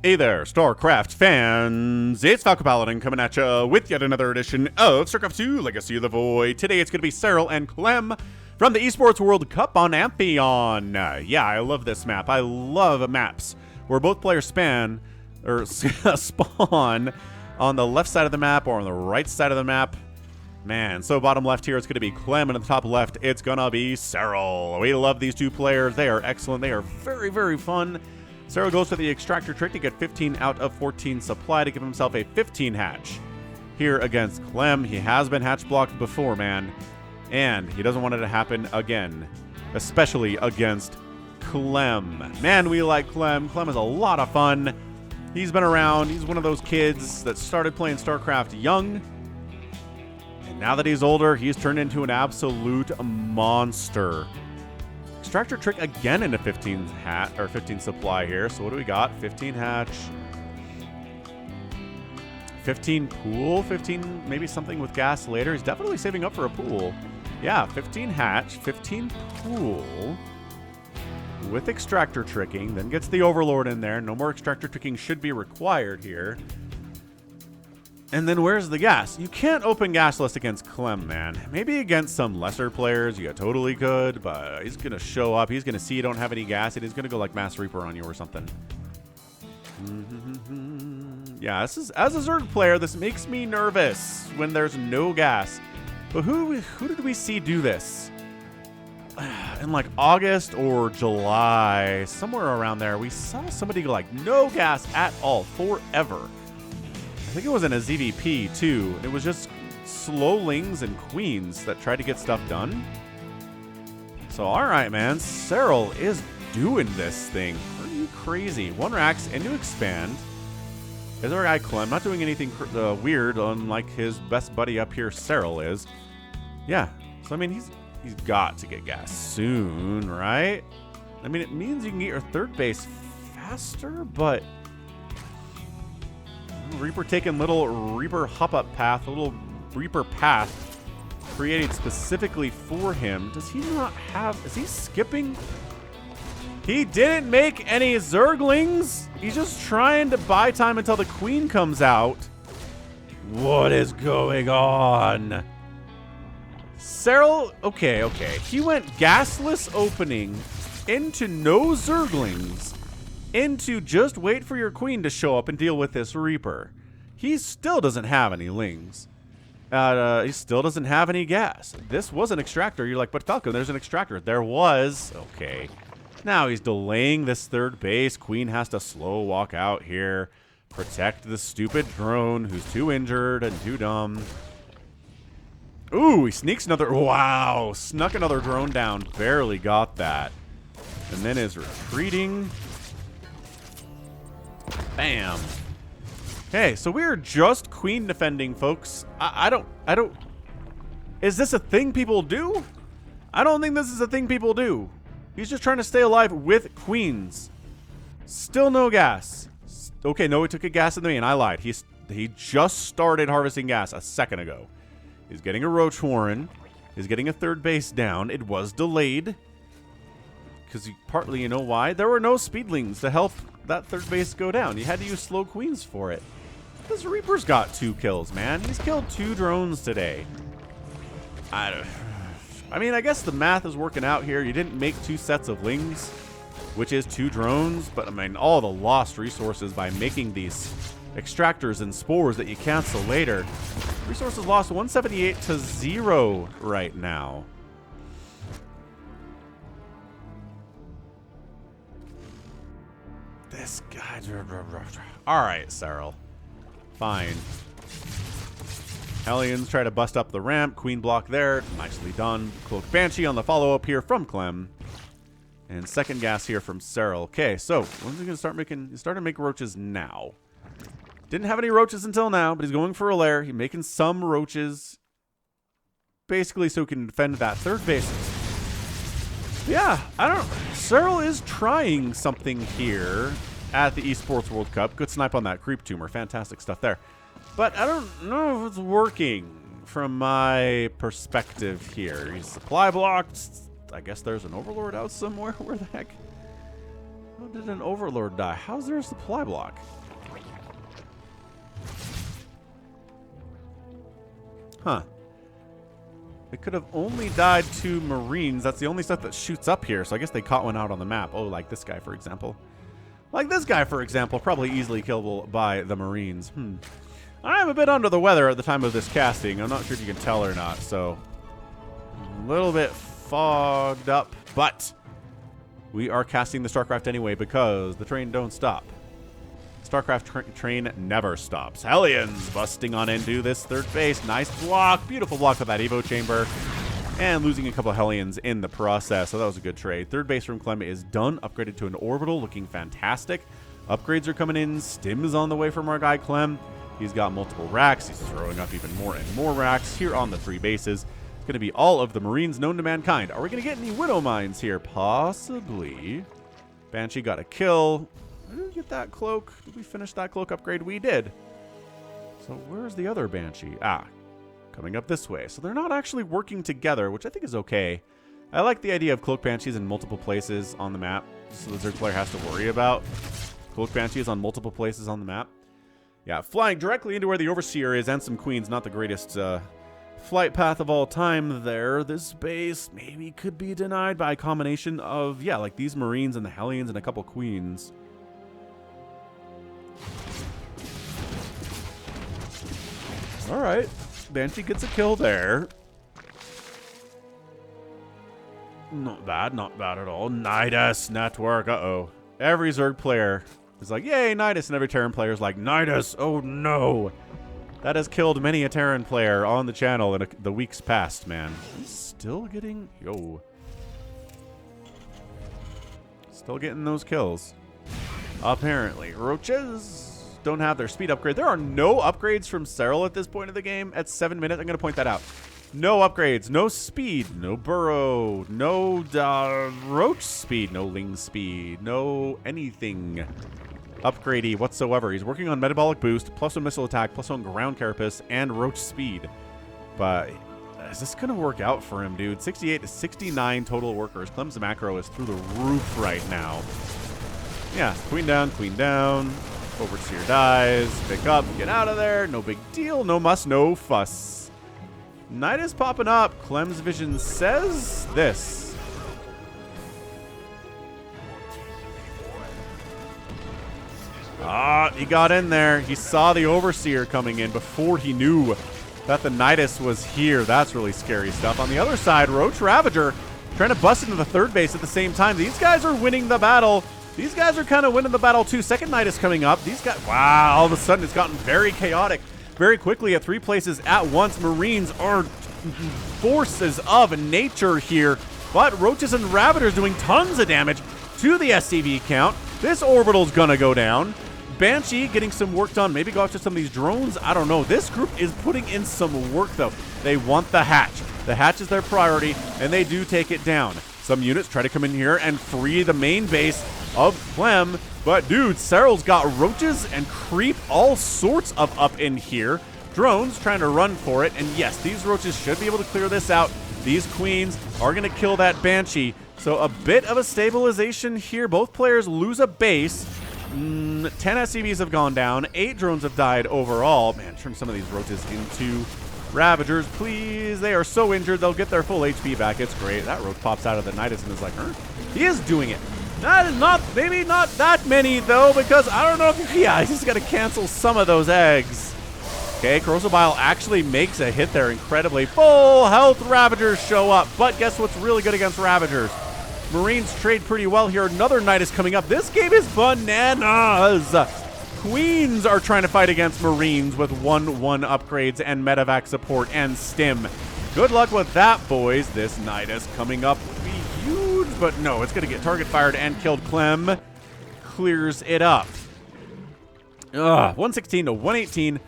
Hey there, StarCraft fans! It's falconpaladin coming at you with yet another edition of StarCraft 2 Legacy of the Void. Today it's going to be Serral and Clem from the Esports World Cup on Amphion. Yeah, I love this map. I love maps where both players spawn on the left side of the map or on the right side of the map. Man, so bottom left here it's going to be Clem, and at the top left it's going to be Serral. We love these two players. They are excellent. They are very, very fun. Serral goes for the extractor trick to get 15 out of 14 supply to give himself a 15 hatch. Here against Clem, he has been hatch blocked before, man. And he doesn't want it to happen again. Especially against Clem. Man, we like Clem. Clem is a lot of fun. He's been around. He's one of those kids that started playing StarCraft young. And now that he's older, he's turned into an absolute monster. Extractor trick again into 15 supply here. So what do we got? 15 hatch, 15 pool, 15 maybe something with gas later. He's definitely saving up for a pool. Yeah, 15 hatch, 15 pool with extractor tricking. Then gets the overlord in there. No more extractor tricking should be required here. And then where's the gas? You can't open gasless against Clem, man. Maybe against some lesser players you totally could, but he's going to show up. He's going to see you don't have any gas, and he's going to go like Mass Reaper on you or something. Yeah, this is, as a Zerg player, this makes me nervous when there's no gas. But who did we see do this? In like August or July, somewhere around there, we saw somebody go like no gas at all forever. I think it was in a ZVP too. It was just slowlings and queens that tried to get stuff done. So all right, man, Serral is doing this thing. Are you crazy? One racks into expand. Is our guy Clem not doing anything weird, unlike his best buddy up here, Serral is? Yeah. So I mean, he's got to get gas soon, right? I mean, it means you can get your third base faster, but Reaper taking little Reaper hop-up path, a little Reaper path created specifically for him. Does he not have... Is he skipping? He didn't make any Zerglings. He's just trying to buy time until the queen comes out. What is going on? Serral... Okay. He went gasless opening into no Zerglings. Into just wait for your queen to show up and deal with this Reaper. He still doesn't have any lings. He still doesn't have any gas. This was an extractor. You're like, but Falcon, there's an extractor. There was. Okay. Now he's delaying this third base. Queen has to slow walk out here. Protect the stupid drone who's too injured and too dumb. Ooh, he sneaks another. Wow. Snuck another drone down. Barely got that. And then is retreating. Bam. Hey, so we're just queen defending, folks. I don't... Is this a thing people do? I don't think this is a thing people do. He's just trying to stay alive with queens. Still no gas. Okay, no, he took a gas in the main. I lied. He just started harvesting gas a second ago. He's getting a roach warren. He's getting a third base down. It was delayed. Because partly, you know why? There were no speedlings to help that third base go down. You had to use slow queens for it. This Reaper's got 2 kills, man. He's killed 2 drones today. I mean, I guess the math is working out here. You didn't make 2 sets of lings, which is 2 drones, but I mean, all the lost resources by making these extractors and spores that you cancel later. Resources lost 178 to 0 right now. This guy. All right, Serral. Fine. Hellions try to bust up the ramp. Queen block there. Nicely done. Cloak Banshee on the follow-up here from Clem. And second gas here from Serral. Okay, so when's he going to start making... He started to make roaches now. Didn't have any roaches until now, but he's going for a lair. He's making some roaches. Basically so he can defend that third base. Yeah, Serral is trying something here at the Esports World Cup. Good snipe on that creep tumor. Fantastic stuff there. But I don't know if it's working from my perspective here. He's supply blocked. I guess there's an overlord out somewhere. Where the heck? How did an Overlord die? How's there a supply block? Huh. It could have only died to Marines. That's the only stuff that shoots up here, so I guess they caught one out on the map. Oh, like this guy, for example. Like this guy, for example, probably easily killable by the Marines. I'm a bit under the weather at the time of this casting. I'm not sure if you can tell or not, so a little bit fogged up, but we are casting the StarCraft anyway because the train don't stop. StarCraft train never stops. Hellions busting on into this third base. Nice block. Beautiful block with that Evo chamber. And losing a couple of Hellions in the process. So that was a good trade. Third base from Clem is done. Upgraded to an orbital. Looking fantastic. Upgrades are coming in. Stim is on the way from our guy Clem. He's got multiple racks. He's throwing up even more and more racks here on the 3 bases. It's going to be all of the Marines known to mankind. Are we going to get any Widow Mines here? Possibly. Banshee got a kill. Did we get that cloak? Did we finish that cloak upgrade? We did. So where's the other Banshee? Ah, coming up this way. So they're not actually working together, which I think is okay. I like the idea of cloak Banshees in multiple places on the map, so the Zerg player has to worry about cloak Banshees on multiple places on the map. Yeah, flying directly into where the Overseer is and some Queens. Not the greatest flight path of all time there. This base maybe could be denied by a combination of, yeah, like these Marines and the Hellions and a couple Queens. All right, Banshee gets a kill there. Not bad at all. Nidus network, uh-oh. Every Zerg player is like, yay, Nidus, and every Terran player is like, Nidus, oh no. That has killed many a Terran player on the channel in the weeks past, man. He's still getting, still getting those kills. Apparently, Roaches don't have their speed upgrade. There are no upgrades from Serral at this point of the game. At 7 minutes, I'm going to point that out. No upgrades, no speed, no burrow, no roach speed, no ling speed, no anything upgradey whatsoever. He's working on metabolic boost, +1 missile attack, +1 ground carapace, and roach speed. But is this going to work out for him, dude? 68 to 69 total workers. Clem's macro is through the roof right now. Yeah, queen down. Overseer dies. Pick up, get out of there. No big deal. No muss, no fuss. Night is popping up. Clem's vision says this. Ah, he got in there. He saw the Overseer coming in before he knew that the Nidus was here. That's really scary stuff. On the other side, Roach Ravager trying to bust into the third base at the same time. These guys are winning the battle. These guys are kind of winning the battle too. Second Nidus coming up. These guys, wow, all of a sudden it's gotten very chaotic very quickly at 3 places at once. Marines are forces of nature here, but Roaches and Ravagers doing tons of damage to the SCV count. This orbital's gonna go down. Banshee getting some work done. Maybe go after some of these drones. I don't know. This group is putting in some work, though. They want the hatch. The hatch is their priority, and they do take it down. Some units try to come in here and free the main base of Clem, but dude, Serral's got roaches and creep all sorts of up in here. Drones trying to run for it, and yes, these roaches should be able to clear this out. These queens are going to kill that Banshee, so a bit of a stabilization here. Both players lose a base. 10 SCVs have gone down. 8 drones have died overall. Man, turn some of these roaches into Ravagers, please. They are so injured, they'll get their full HP back. It's great. That roach pops out of the Nidus and is like, he is doing it. That is not, maybe not that many, though, because I don't know if, yeah, he's just got to cancel some of those eggs. Okay, Corrosive Bile actually makes a hit there incredibly. Full health Ravagers show up, but guess what's really good against Ravagers? Marines trade pretty well here. Another Nidus coming up. This game is bananas. Queens are trying to fight against Marines with 1-1 upgrades and medevac support and stim. Good luck with that, boys. This Nidus coming up would be huge, but no, it's going to get target fired and killed. Clem clears it up. 116 to 118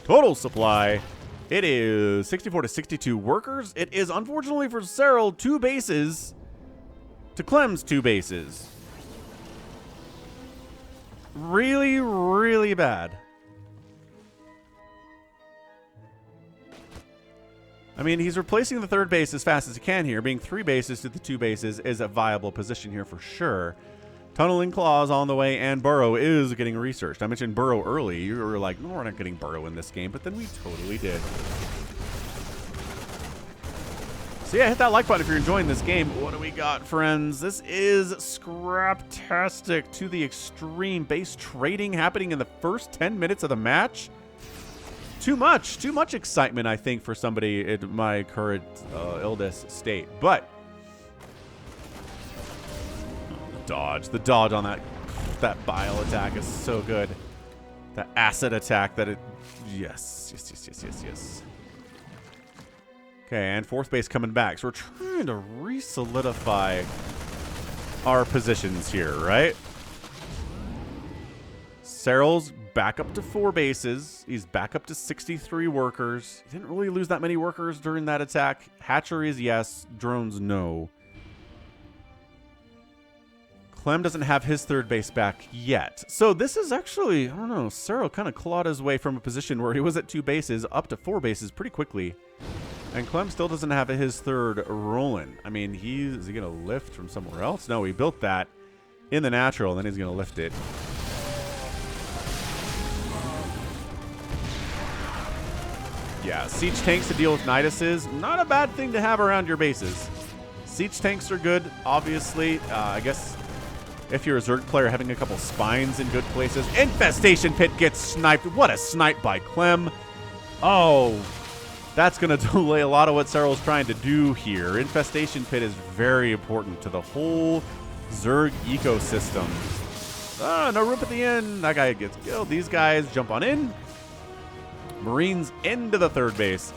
total supply. It is 64 to 62 workers. It is, unfortunately for Serral, 2 bases to Clem's 2 bases. Really, really bad. I mean, he's replacing the 3rd base as fast as he can here. Being 3 bases to the 2 bases is a viable position here for sure. Tunneling Claws on the way, and Burrow is getting researched. I mentioned Burrow early. You were like, no, we're not getting Burrow in this game, but then we totally did. So yeah, hit that like button if you're enjoying this game. What do we got, friends? This is Scraptastic to the extreme. Base trading happening in the first 10 minutes of the match. Too much excitement, I think, for somebody in my current illness state. But the dodge on that bile attack is so good. That acid attack that it, yes. Okay, and fourth base coming back. So we're trying to re-solidify our positions here, right? Serral's back up to 4 bases. He's back up to 63 workers. He didn't really lose that many workers during that attack. Hatcheries, yes. Drones, no. Clem doesn't have his third base back yet. So this is actually, I don't know, Serral kind of clawed his way from a position where he was at 2 bases up to 4 bases pretty quickly. And Clem still doesn't have his third rolling. I mean, is he going to lift from somewhere else? No, he built that in the natural, and then he's going to lift it. Yeah, siege tanks to deal with Niduses, not a bad thing to have around your bases. Siege tanks are good, obviously. I guess if you're a Zerg player, having a couple spines in good places. Infestation Pit gets sniped. What a snipe by Clem. Oh, that's going to delay a lot of what Serral's trying to do here. Infestation Pit is very important to the whole Zerg ecosystem. Ah, no room at the end. That guy gets killed. These guys jump on in. Marines into the third base.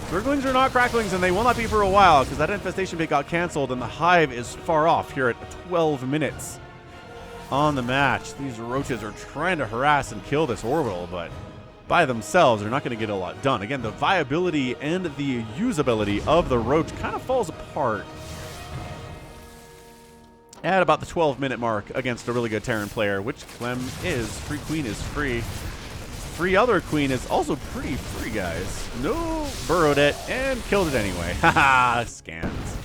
Zerglings are not cracklings, and they will not be for a while because that infestation pit got canceled, and the hive is far off here at 12 minutes on the match. These roaches are trying to harass and kill this orbital, but by themselves, they're not going to get a lot done. Again, the viability and the usability of the roach kind of falls apart at about the 12-minute mark against a really good Terran player, which Clem is. Free Queen is free. Free other Queen is also pretty free, guys. No, burrowed it and killed it anyway. Haha, scans.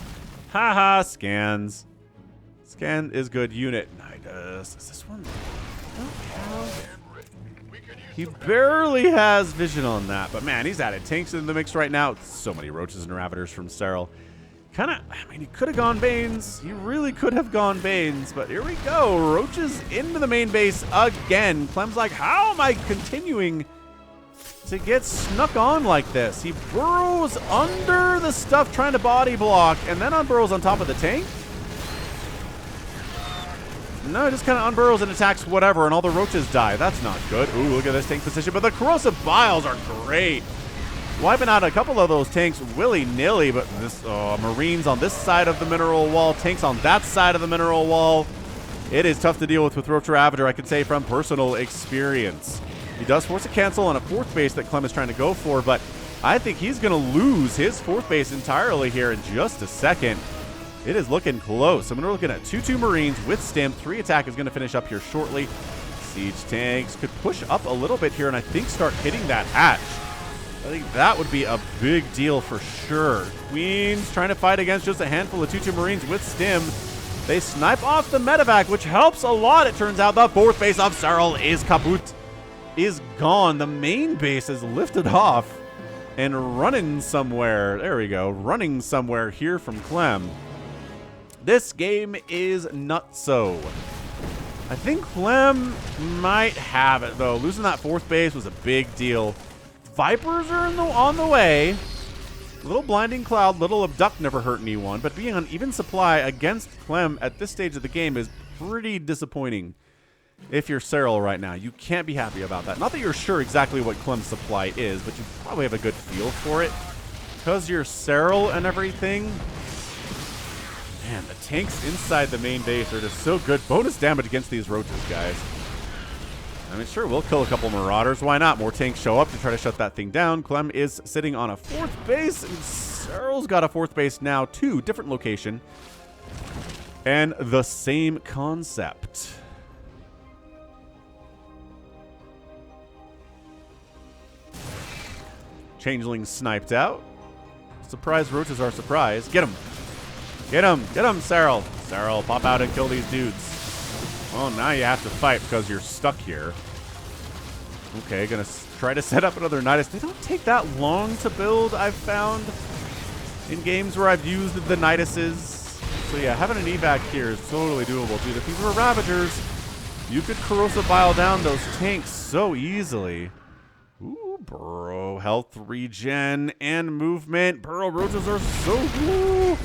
Haha, scans. Scan is good unit. Nidus. Is this one? He barely has vision on that, but man, he's added tanks in the mix right now. So many roaches and ravagers from Serral. I mean, he could have gone Banes. He really could have gone Banes, but here we go. Roaches into the main base again. Clem's like, how am I continuing to get snuck on like this? He burrows under the stuff trying to body block, and then unburrows on top of the tank. No, he just kind of unburrows and attacks whatever, and all the roaches die. That's not good. Ooh, look at this tank position, but the corrosive biles are great. Wiping out a couple of those tanks willy-nilly, but this Marines on this side of the mineral wall, tanks on that side of the mineral wall. It is tough to deal with Roach Ravager, I can say from personal experience. He does force a cancel on a fourth base that Clem is trying to go for, but I think he's going to lose his fourth base entirely here in just a second. It is looking close. I'm looking at 2-2 Marines with Stim. 3 attack is going to finish up here shortly. Siege tanks could push up a little bit here and I think start hitting that hatch. I think that would be a big deal for sure. Queens trying to fight against just a handful of 2-2 Marines with Stim. They snipe off the medevac, which helps a lot. It turns out the fourth base of Serral is kaput, is gone. The main base is lifted off and running somewhere. There we go. Running somewhere here from Clem. This game is nutso. I think Clem might have it, though. Losing that fourth base was a big deal. Vipers are on the way. Little Blinding Cloud, Little Abduct never hurt anyone, but being on even supply against Clem at this stage of the game is pretty disappointing. If you're Serral right now, you can't be happy about that. Not that you're sure exactly what Clem's supply is, but you probably have a good feel for it. Because you're Serral and everything. Man, the tanks inside the main base are just so good. Bonus damage against these roaches, guys. I mean, sure, we'll kill a couple Marauders. Why not? More tanks show up to try to shut that thing down. Clem is sitting on a fourth base, and Serral's got a fourth base now, too. Different location. And the same concept. Changeling sniped out. Surprise roaches are surprised. Get him. Get him. Get him, Serral. Serral, pop out and kill these dudes. Well, now you have to fight because you're stuck here. Okay, gonna try to set up another Nidus. They don't take that long to build, I've found, in games where I've used the Niduses. So yeah, having an evac here is totally doable, dude. If these were Ravagers, you could corrosive bile down those tanks so easily. Ooh, Burrow, health regen and movement. Burrow roaches are so cool.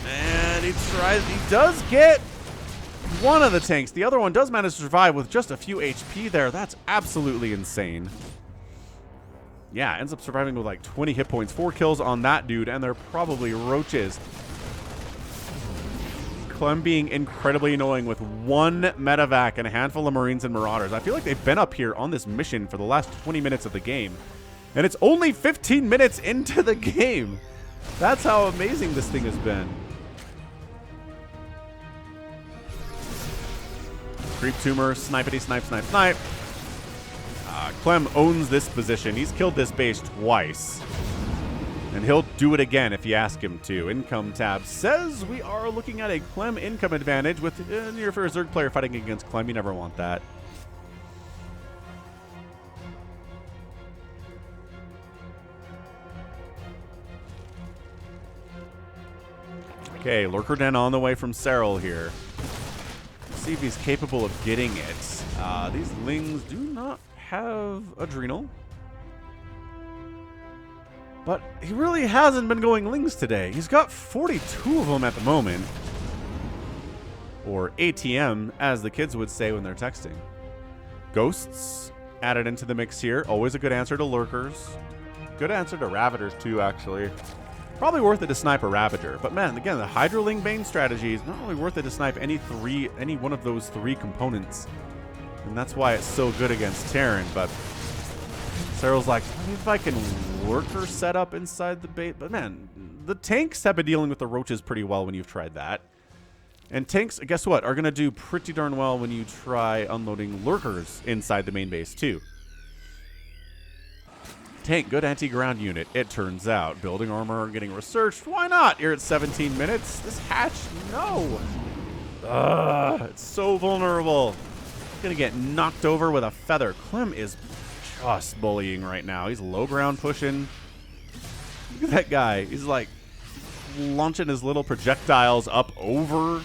And he does get one of the tanks. The other one does manage to survive with just a few HP there. That's absolutely insane. Yeah, ends up surviving with like 20 hit points. 4 kills on that dude, and they're probably roaches. Clem being incredibly annoying with 1 medevac and a handful of Marines and Marauders. I feel like they've been up here on this mission for the last 20 minutes of the game. And it's only 15 minutes into the game. That's how amazing this thing has been. Creep Tumor, snipety snipe, snipe, snipe. Clem owns this position. He's killed this base twice. And he'll do it again if you ask him to. Income tab says we are looking at a Clem income advantage with if you're a Zerg player fighting against Clem, you never want that. Okay, Lurker Den on the way from Serral here. Let's see if he's capable of getting it. These Lings do not have Adrenal. But he really hasn't been going Lings today. He's got 42 of them at the moment. Or ATM, as the kids would say when they're texting. Ghosts added into the mix here. Always a good answer to Lurkers. Good answer to Ravagers too, actually. Probably worth it to snipe a Ravager. But man, again, the Hydroling Bane strategy is not only worth it to snipe any one of those 3 components. And that's why it's so good against Terran, but Serral's like, maybe if I can Lurker set up inside the bait. But man, the tanks have been dealing with the roaches pretty well when you've tried that. And tanks, guess what, are going to do pretty darn well when you try unloading Lurkers inside the main base too. Tank, good anti-ground unit, it turns out. Building armor, getting researched. Why not? You're at 17 minutes. This hatch, no. It's so vulnerable. Gonna get knocked over with a feather. Clem is just bullying right now. He's low ground pushing. Look at that guy. He's like launching his little projectiles up over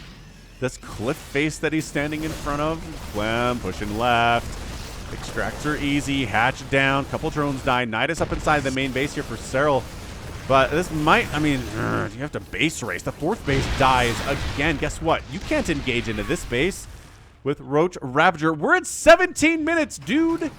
this cliff face that he's standing in front of. Clem pushing left. Extracts are easy. Hatch down. Couple drones die. Nidus up inside the main base here for Serral. But this might, I mean, you have to base race. The 4th base dies again. Guess what? You can't engage into this base with Roach Ravager. We're at 17 minutes, dude.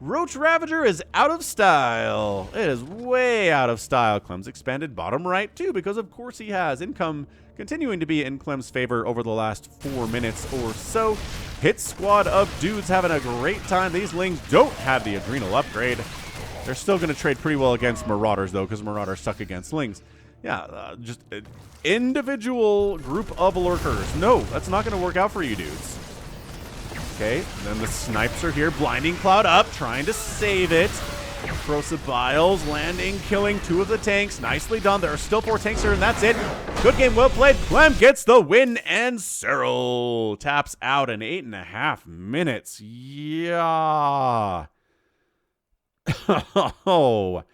Roach Ravager is out of style. It is way out of style. Clem's expanded bottom right, too, because of course he has. Income continuing to be in Clem's favor over the last 4 minutes or so. Hit squad of dudes having a great time. These Lings don't have the Adrenal upgrade. They're still going to trade pretty well against Marauders, though, because Marauders suck against Lings. Yeah, just an individual group of Lurkers. No, that's not going to work out for you dudes. Okay, and then the snipes are here. Blinding Cloud up, trying to save it. Corrosive Biles landing, killing 2 of the tanks. Nicely done. There are still 4 tanks here, and that's it. Good game, well played. Clem gets the win, and Serral taps out in 8.5 minutes. Yeah. Oh,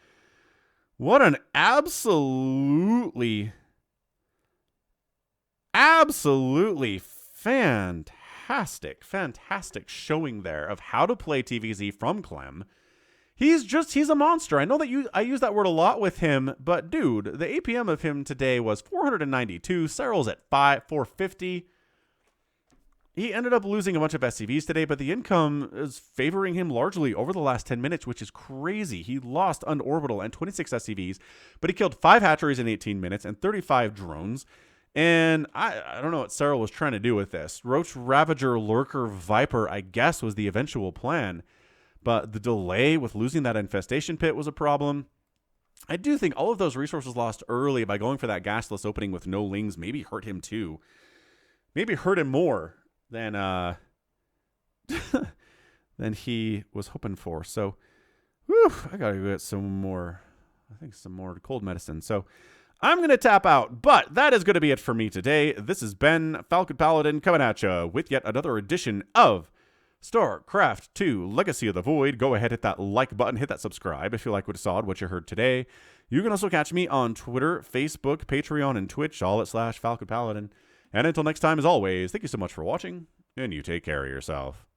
what an absolutely fantastic showing there of how to play TVZ from Clem. He's a monster. I know that I use that word a lot with him, but dude, the APM of him today was 492. Serral's at 450. He ended up losing a bunch of SCVs today, but the income is favoring him largely over the last 10 minutes, which is crazy. He lost Unorbital and 26 SCVs, but he killed 5 hatcheries in 18 minutes and 35 drones. And I don't know what Serral was trying to do with this. Roach, Ravager, Lurker, Viper, I guess, was the eventual plan. But the delay with losing that infestation pit was a problem. I do think all of those resources lost early by going for that gasless opening with no Lings maybe hurt him too. Maybe hurt him more than than he was hoping for. So, whew, I gotta get some more. I think some more cold medicine. So, I'm going to tap out, but that is going to be it for me today. This has been Falcon Paladin coming at you with yet another edition of StarCraft 2 Legacy of the Void. Go ahead, hit that like button, hit that subscribe if you like what you saw, what you heard today. You can also catch me on Twitter, Facebook, Patreon, and Twitch, all at /Falcon Paladin. And until next time, as always, thank you so much for watching, and you take care of yourself.